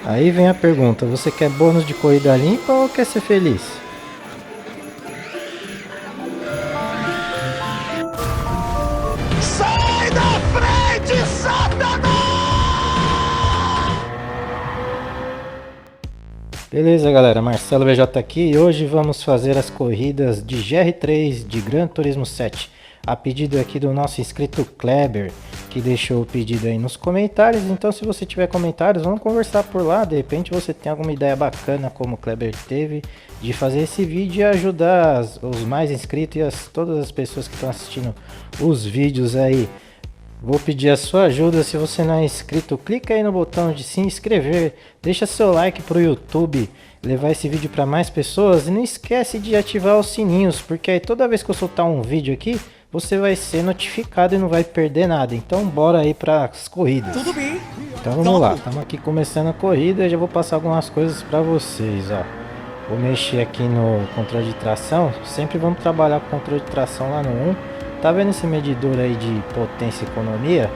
Aí vem a pergunta, você quer bônus de corrida limpa ou quer ser feliz? Sai da frente, Satanás! Beleza galera, Marcelo VJ aqui e hoje vamos fazer as corridas de GR3 de Gran Turismo 7. A pedido aqui do nosso inscrito Kleber, que deixou o pedido aí nos comentários. Então se você tiver comentários, vamos conversar por lá. De repente você tem alguma ideia bacana como o Kleber teve de fazer esse vídeo e ajudar os mais inscritos e todas as pessoas que estão assistindo os vídeos aí. Vou pedir a sua ajuda. Se você não é inscrito, clica aí no botão de se inscrever, deixa seu like para o YouTube levar esse vídeo para mais pessoas e não esquece de ativar os sininhos, porque aí toda vez que eu soltar um vídeo aqui, você vai ser notificado e não vai perder nada. Então bora aí para as corridas. Tudo bem? Então vamos lá, estamos aqui começando a corrida e já vou passar algumas coisas para vocês, ó. Vou mexer aqui no controle de tração, sempre vamos trabalhar com controle de tração lá no 1. Tá vendo esse medidor aí de potência e economia?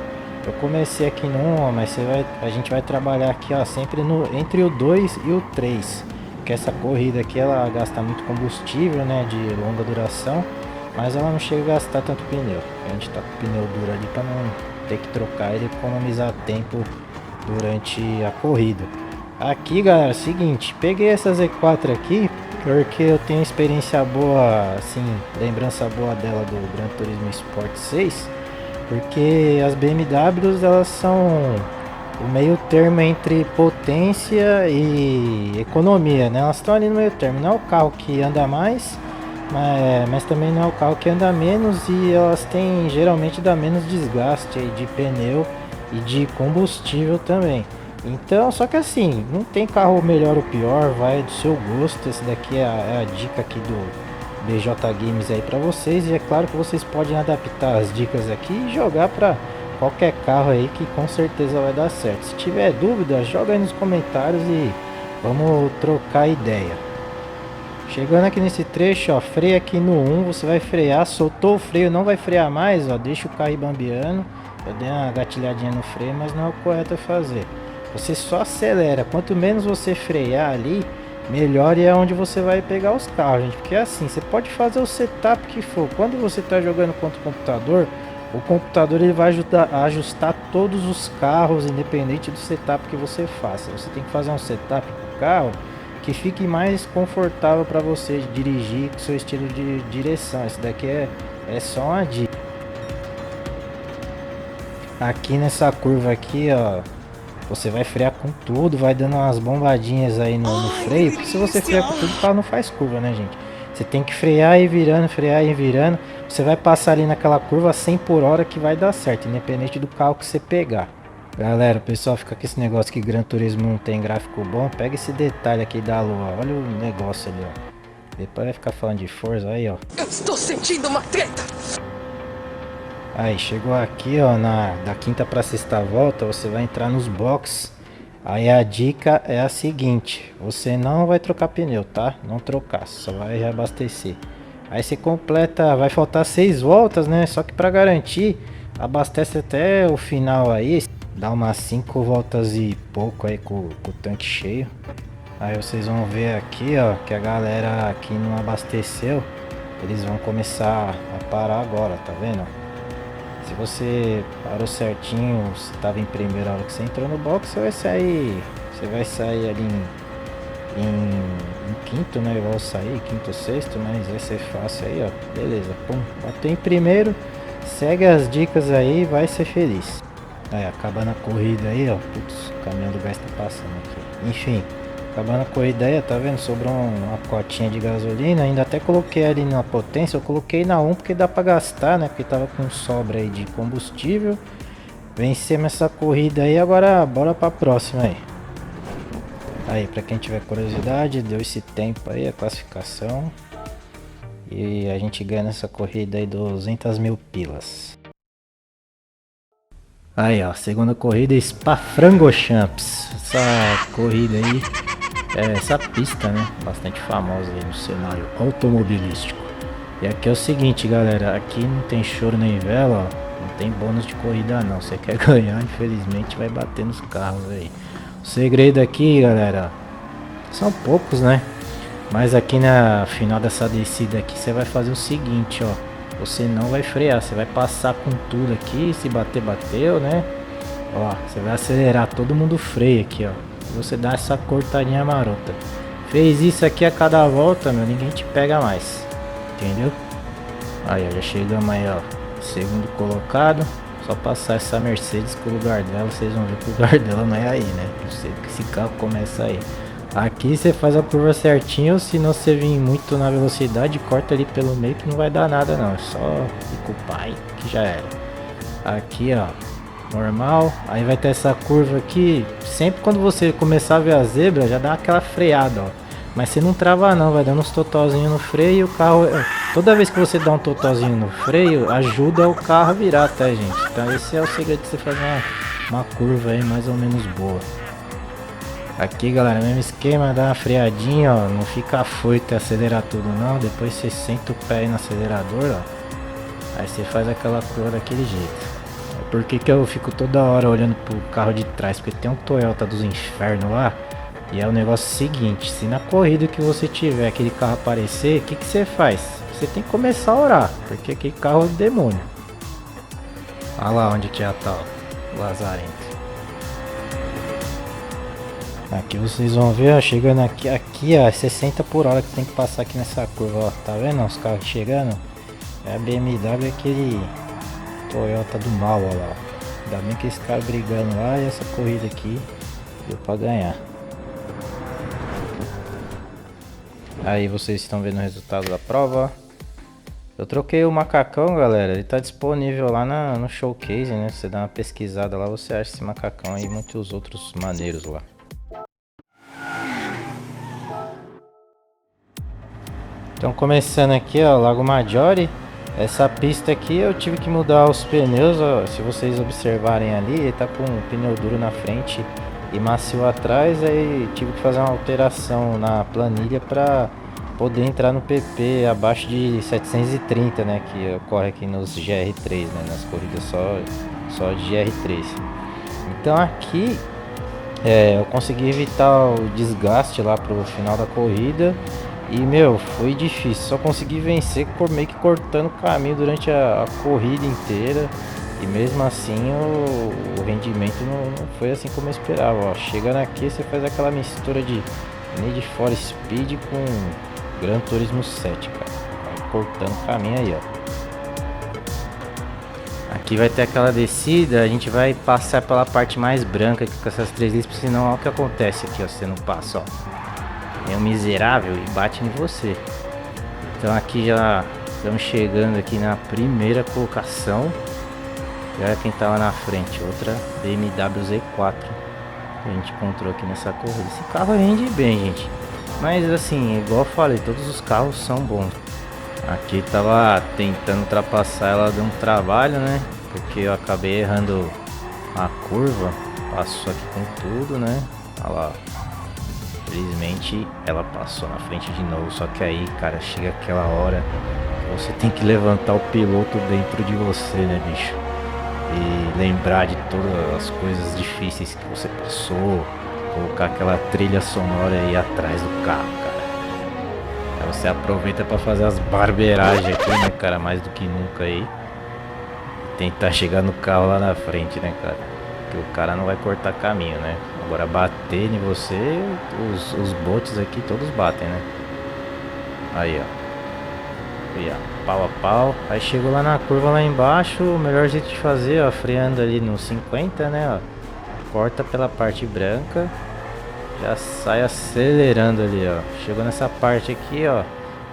Eu comecei aqui no 1, ó, mas a gente vai trabalhar aqui, ó, sempre entre o 2 e o 3. Porque essa corrida aqui ela gasta muito combustível, né, de longa duração, mas ela não chega a gastar tanto pneu. A gente tá com o pneu duro ali para não ter que trocar ele e economizar tempo durante a corrida. Aqui galera, é o seguinte, peguei essa Z4 aqui porque eu tenho experiência boa, assim, lembrança boa dela do Gran Turismo Sport 6, porque as BMWs elas são o meio termo entre potência e economia, né? Elas estão ali no meio termo, não é o carro que anda mais, mas também não é o carro que anda menos, e elas têm geralmente dá menos desgaste aí de pneu e de combustível também. Então, só que assim, não tem carro melhor ou pior, vai do seu gosto. Esse daqui é a dica aqui do BJ Games aí pra vocês. E é claro que vocês podem adaptar as dicas aqui e jogar pra qualquer carro aí que com certeza vai dar certo. Se tiver dúvida, joga aí nos comentários e vamos trocar ideia. Chegando aqui nesse trecho, ó, freia aqui no 1, você vai frear, soltou o freio, não vai frear mais, ó, deixa o carro ir bambeando. Eu dei uma gatilhadinha no freio, mas não é o correto a fazer. Você só acelera, quanto menos você frear ali, melhor, e é onde você vai pegar os carros, gente. Porque assim, você pode fazer o setup que for. Quando você está jogando contra o computador ele vai ajustar todos os carros, independente do setup que você faça. Você tem que fazer um setup para o carro que fique mais confortável para você dirigir com seu estilo de direção. Isso daqui é só uma dica. Aqui nessa curva aqui, ó, você vai frear com tudo, vai dando umas bombadinhas aí no freio, porque se você frear com tudo, o carro não faz curva, né, gente? Você tem que frear e virando, frear e virando. Você vai passar ali naquela curva 100 por hora que vai dar certo, independente do carro que você pegar. Galera, o pessoal fica com esse negócio que Gran Turismo não tem gráfico bom. Pega esse detalhe aqui da lua, olha o negócio ali, ó. Depois vai ficar falando de Forza aí, ó. Eu estou sentindo uma treta! Aí, chegou aqui, ó, da quinta para sexta volta, você vai entrar nos box. Aí a dica é a seguinte, você não vai trocar pneu, tá? Não trocar, só vai reabastecer. Aí você completa, vai faltar 6 voltas, né? Só que para garantir, abastece até o final aí, dá umas 5 voltas e pouco aí com o tanque cheio. Aí vocês vão ver aqui, ó, que a galera aqui não abasteceu, eles vão começar a parar agora, tá vendo? Se você parou certinho, você estava em primeira hora que você entrou no box, você vai sair ali em quinto, né? Eu vou sair quinto, sexto, mas vai ser fácil aí, ó. Beleza, pum, bateu em primeiro, segue as dicas aí, vai ser feliz. Aí, acabando a corrida aí, ó. Putz, o caminhão do gás tá passando aqui. Enfim, acabando a corrida aí, tá vendo? Sobrou uma cotinha de gasolina. Ainda até coloquei ali na potência. Eu coloquei na 1 porque dá pra gastar, né? Porque tava com sobra aí de combustível. Vencemos essa corrida aí. Agora bora pra próxima aí. Aí, pra quem tiver curiosidade, deu esse tempo aí, a classificação. E a gente ganha nessa corrida aí 200 mil pilas. Aí, ó, segunda corrida, Spa-Francorchamps. Essa corrida aí, essa pista, né, bastante famosa aí no cenário automobilístico. E aqui é o seguinte, galera, aqui não tem choro nem vela, ó, não tem bônus de corrida não. Você quer ganhar, infelizmente vai bater nos carros aí. O segredo aqui, galera, são poucos, né? Mas aqui na final dessa descida aqui, você vai fazer o seguinte, ó. Você não vai frear, você vai passar com tudo aqui. Se bater, bateu, né? Ó, você vai acelerar, todo mundo freia aqui, ó. E você dá essa cortadinha marota. Fez isso aqui a cada volta, meu, ninguém te pega mais. Entendeu? Aí, ó, já chegamos aí, ó. Segundo colocado. Só passar essa Mercedes com o lugar dela, vocês vão ver que o lugar dela não é aí, né? Não sei que esse carro começa aí. Aqui você faz a curva certinho, se não você vir muito na velocidade, corta ali pelo meio que não vai dar nada não. É só ir com o pai que já era. Aqui, ó, normal. Aí vai ter essa curva aqui. Sempre quando você começar a ver a zebra, já dá aquela freada, ó. Mas você não trava não, vai dando uns totozinhos no freio e o carro... Toda vez que você dá um totozinho no freio, ajuda o carro a virar, tá, gente? Então esse é o segredo de você fazer uma curva aí mais ou menos boa. Aqui, galera, mesmo esquema, dá uma freadinha, ó. Não fica afoito e acelerar tudo não. Depois você senta o pé aí no acelerador, ó. Aí você faz aquela curva daquele jeito. Por que eu fico toda hora olhando pro carro de trás? Porque tem um Toyota dos infernos lá. E é o negócio seguinte, se na corrida que você tiver aquele carro aparecer, o que você faz? Você tem que começar a orar, porque aquele carro é o demônio. Olha lá onde que já tá, ó, o lazarento. Aqui vocês vão ver, ó, chegando aqui, ó, 60 por hora que tem que passar aqui nessa curva, ó. Tá vendo os carros chegando? É a BMW, aquele Toyota do mal, ó lá. Ainda bem que esse cara brigando lá e essa corrida aqui deu pra ganhar. Aí vocês estão vendo o resultado da prova. Eu troquei o macacão, galera. Ele tá disponível lá no showcase, né? Você dá uma pesquisada lá, você acha esse macacão e muitos outros maneiros lá. Então começando aqui, ó, Lago Maggiore. Essa pista aqui eu tive que mudar os pneus, ó. Se vocês observarem ali, ele tá com um pneu duro na frente e macio atrás, aí tive que fazer uma alteração na planilha para poder entrar no PP abaixo de 730, né, que ocorre aqui nos GR3, né, nas corridas só de GR3. Então aqui eu consegui evitar o desgaste lá pro final da corrida e, meu, foi difícil, só consegui vencer meio que cortando o caminho durante a corrida inteira. E mesmo assim o rendimento não foi assim como eu esperava, ó. Chegando aqui você faz aquela mistura de Need for Speed com Gran Turismo 7, cara. Vai cortando o caminho aí, ó. Aqui vai ter aquela descida, a gente vai passar pela parte mais branca aqui com essas três listas, senão olha o que acontece aqui, ó. Você não passa, ó. É um miserável e bate em você. Então aqui já estamos chegando aqui na primeira colocação. E olha quem tava na frente, outra BMW Z4 que a gente encontrou aqui nessa corrida. Esse carro rende bem, gente, mas assim, igual eu falei, todos os carros são bons. Aqui tava tentando ultrapassar, ela deu um trabalho, né, porque eu acabei errando a curva. Passou aqui com tudo, né, olha lá. Infelizmente ela passou na frente de novo, só que aí, cara, chega aquela hora que você tem que levantar o piloto dentro de você, né, bicho? E lembrar de todas as coisas difíceis que você passou, colocar aquela trilha sonora aí atrás do carro, cara. Aí você aproveita para fazer as barbeiragens aqui, né, cara, mais do que nunca aí. E tentar chegar no carro lá na frente, né, cara, porque o cara não vai cortar caminho, né. Agora bater em você, os bots aqui todos batem, né. Aí, ó. E, ó, pau a pau. Aí chegou lá na curva lá embaixo, o melhor jeito de fazer, ó, freando ali no 50, né, ó. Corta pela parte branca, já sai acelerando ali, ó. Chegou nessa parte aqui, ó,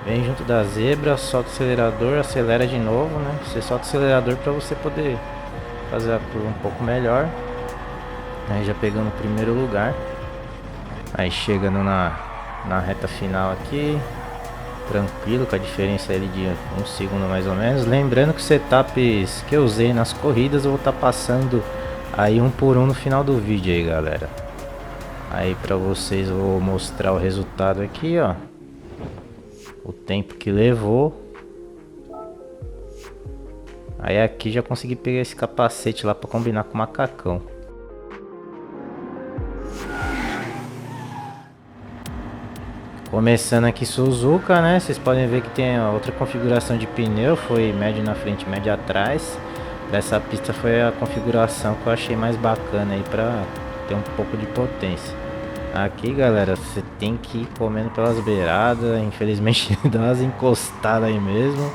vem junto da zebra, solta o acelerador, acelera de novo, né. Você solta o acelerador para você poder fazer a curva um pouco melhor. Aí já pegando o primeiro lugar. Aí chegando na reta final aqui, tranquilo, com a diferença ali de 1 segundo mais ou menos. Lembrando que os setups que eu usei nas corridas eu vou estar passando aí um por um no final do vídeo aí, galera. Aí pra vocês eu vou mostrar o resultado aqui, ó. O tempo que levou. Aí aqui já consegui pegar esse capacete lá pra combinar com o macacão. Começando aqui Suzuka, né? Vocês podem ver que tem outra configuração de pneu, foi médio na frente, médio atrás. Dessa pista foi a configuração que eu achei mais bacana aí pra ter um pouco de potência. Aqui, galera, você tem que ir comendo pelas beiradas. Infelizmente dá umas encostadas aí mesmo.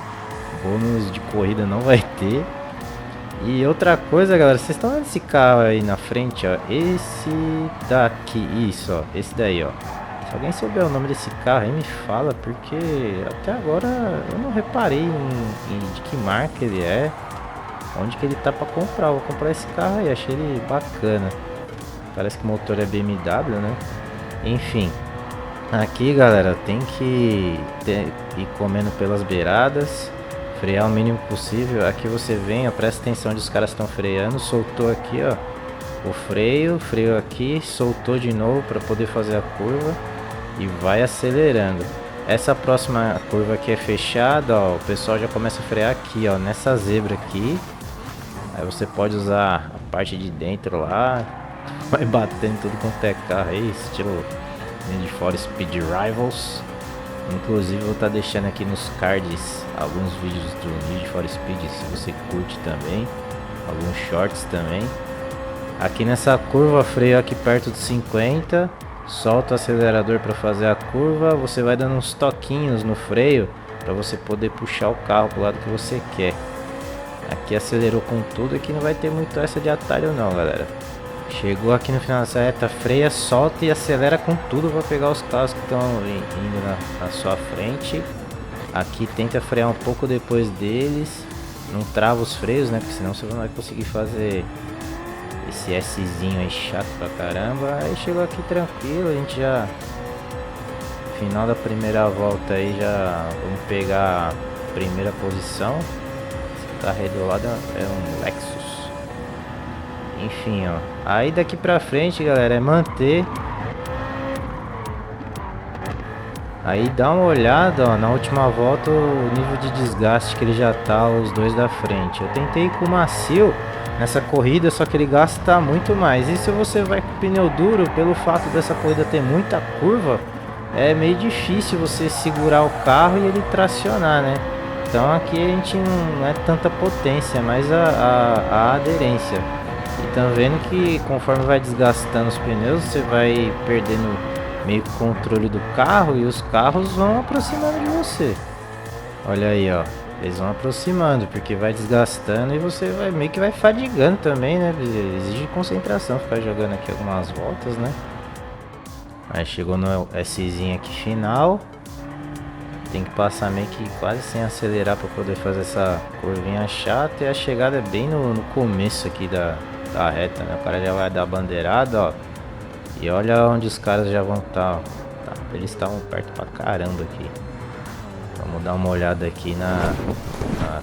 Bônus de corrida não vai ter. E outra coisa, galera, vocês estão vendo esse carro aí na frente, ó? Esse daqui, isso, ó, esse daí, ó. Se alguém souber o nome desse carro aí, me fala, porque até agora eu não reparei de que marca ele é, onde que ele tá pra comprar. Eu vou comprar esse carro aí, achei ele bacana. Parece que o motor é BMW, né? Enfim, aqui, galera, tem que ir comendo pelas beiradas, frear o mínimo possível. Aqui você vem, ó, presta atenção onde os caras estão freando. Soltou aqui, ó, o freio aqui, soltou de novo para poder fazer a curva e vai acelerando. Essa próxima curva aqui é fechada, ó, o pessoal já começa a frear aqui, ó, nessa zebra aqui. Aí você pode usar a parte de dentro lá, vai batendo tudo quanto é carro aí, estilo Need for Speed Rivals. Inclusive vou estar deixando aqui nos cards alguns vídeos do Need for Speed, se você curte também, alguns shorts também. Aqui nessa curva, freio aqui perto de 50, solta o acelerador para fazer a curva, você vai dando uns toquinhos no freio para você poder puxar o carro para o lado que você quer. Aqui acelerou com tudo, aqui não vai ter muito essa de atalho não, galera. Chegou aqui no final dessa reta, freia, solta e acelera com tudo para pegar os carros que estão indo na sua frente. Aqui tenta frear um pouco depois deles, não trava os freios, né, porque senão você não vai conseguir fazer esse Szinho aí chato pra caramba. Aí chegou aqui tranquilo, a gente já... Final da primeira volta aí, já vamos pegar a primeira posição. Esse carro aí do lado é um Lexus. Enfim, ó. Aí daqui pra frente, galera, é manter. Aí dá uma olhada, ó, na última volta o nível de desgaste que ele já tá, os dois da frente. Eu tentei ir com o macio nessa corrida, só que ele gasta muito mais. E se você vai com pneu duro, pelo fato dessa corrida ter muita curva, é meio difícil você segurar o carro e ele tracionar, né? Então aqui a gente não é tanta potência, mas a aderência. E estão vendo que conforme vai desgastando os pneus, você vai perdendo meio que o controle do carro e os carros vão aproximando de você. Olha aí, ó. Eles vão aproximando, porque vai desgastando e você vai meio que vai fadigando também, né? Exige concentração ficar jogando aqui algumas voltas, né? Aí chegou no Szinho aqui final. Tem que passar meio que quase sem acelerar para poder fazer essa curvinha chata. E a chegada é bem no começo aqui da reta, né? O cara já vai dar bandeirada, ó. E olha onde os caras já vão estar, ó. Tá, eles estavam perto pra caramba aqui. Vamos dar uma olhada aqui na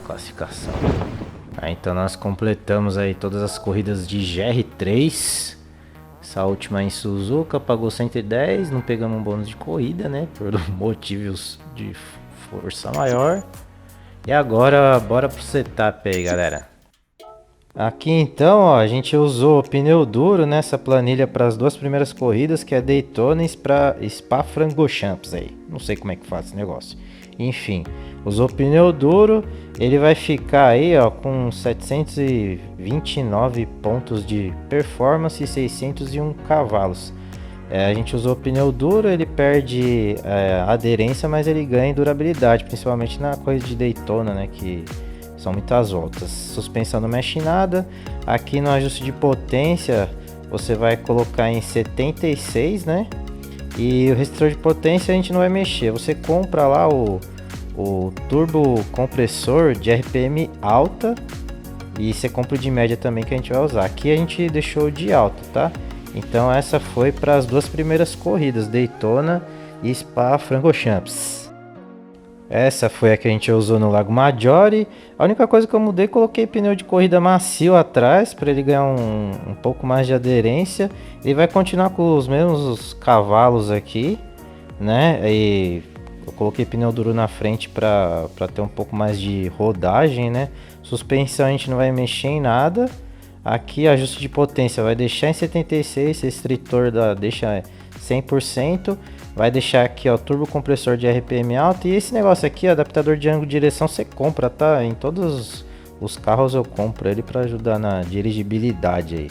classificação. Aí, então nós completamos aí todas as corridas de GR3. Essa última em Suzuka pagou 110, não pegamos um bônus de corrida, né? Por motivos de força maior. E agora bora pro setup aí, galera. Aqui então, ó, a gente usou pneu duro nessa planilha para as duas primeiras corridas, que é Daytona e Spa-Francorchamps aí. Não sei como é que faz esse negócio. Enfim, usou pneu duro, ele vai ficar aí, ó, com 729 pontos de performance e 601 cavalos. A gente usou pneu duro, ele perde aderência, mas ele ganha em durabilidade, principalmente na corrida de Daytona, né, que são muitas voltas. Suspensão não mexe nada. Aqui no ajuste de potência você vai colocar em 76, né? E o restritor de potência a gente não vai mexer. Você compra lá o turbo compressor de RPM alta e você compra o de média também, que a gente vai usar. Aqui a gente deixou de alta, tá? Então essa foi para as duas primeiras corridas, Daytona e Spa-Francorchamps. Essa foi a que a gente usou no Lago Maggiore. A única coisa que eu mudei, coloquei pneu de corrida macio atrás para ele ganhar um pouco mais de aderência. Ele vai continuar com os mesmos cavalos aqui, né? E eu coloquei pneu duro na frente para ter um pouco mais de rodagem, né? Suspensão a gente não vai mexer em nada. Aqui ajuste de potência vai deixar em 76, restritor deixa 100%. Vai deixar aqui, ó, turbo compressor de RPM alto. E esse negócio aqui, ó, adaptador de ângulo de direção, você compra, tá? Em todos os carros eu compro ele para ajudar na dirigibilidade aí.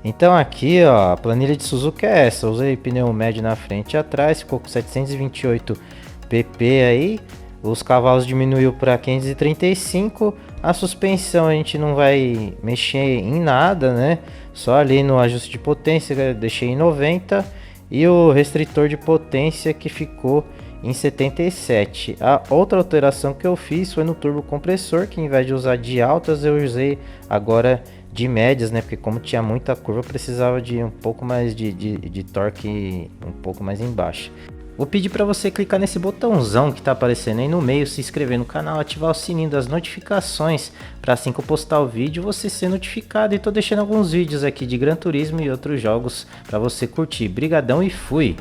Então aqui, ó, a planilha de Suzuki é essa. Usei pneu médio na frente e atrás, ficou com 728 pp aí. Os cavalos diminuiu para 535. A suspensão a gente não vai mexer em nada, né? Só ali no ajuste de potência eu deixei em 90. E o restritor de potência que ficou em 77. A outra alteração que eu fiz foi no turbo compressor, que em vez de usar de altas eu usei agora de médias, né? Porque como tinha muita curva, eu precisava de um pouco mais de torque um pouco mais embaixo. Vou pedir para você clicar nesse botãozão que está aparecendo aí no meio, se inscrever no canal, ativar o sininho das notificações para assim que eu postar o vídeo você ser notificado. E tô deixando alguns vídeos aqui de Gran Turismo e outros jogos para você curtir. Brigadão e fui!